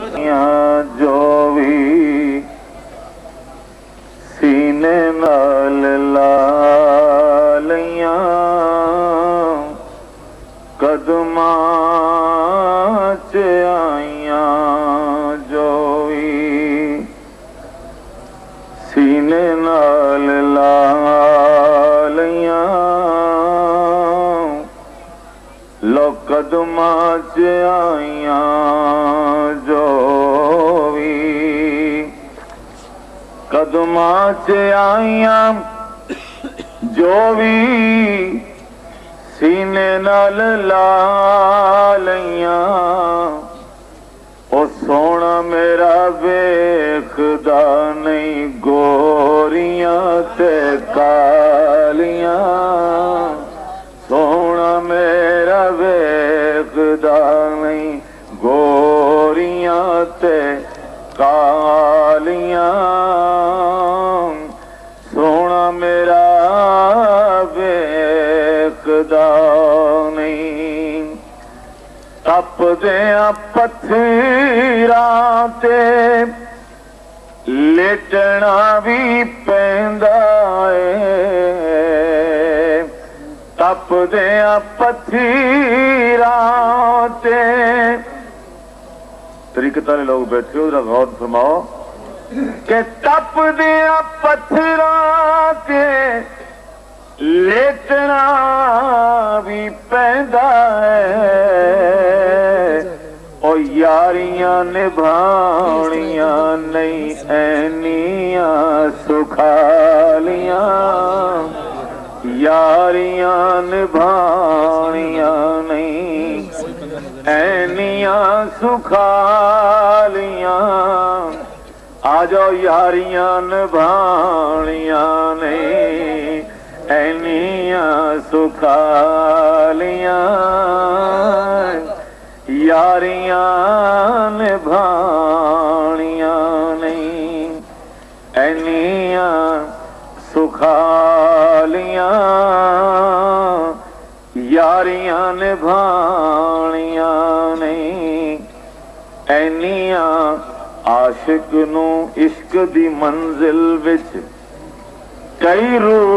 जो भी सीने नाल ला लिया कदमां च आईया जो भी सीने नाल ला लिया लो कदमां च आईया जो भी कदमां च आईया जो भी सीने नाल ला लिया ओ सोना मेरा वेखदा नहीं गोरियां ते कालियां सोना मेरा वेखदा नहीं गोरियां ते कालियां सोना मेरा वेखदा नहीं तपदियां पत्थरां ते लेटना भी पैंदा है तपदियां पत्थरां ते तरीके ताले लोग बैठे हो जरा गौर फरमाओ के तपदियां पत्थरां ते लेटना भी पैंदा है ओ यारियां निभाणियां नहीं ऐनियां सुखालियां यारियां निभाणियां नहीं ऐनियां सुखालियां आ जाओ यारियां निभाणियां नहीं ऐनियां सुखालियां यारियां निभाणियां नहीं ऐनियां सुखालियां यारियां निभाणियां नहीं ऐनियां आशिक नूं इश्क दी मंजिल विच कई रूप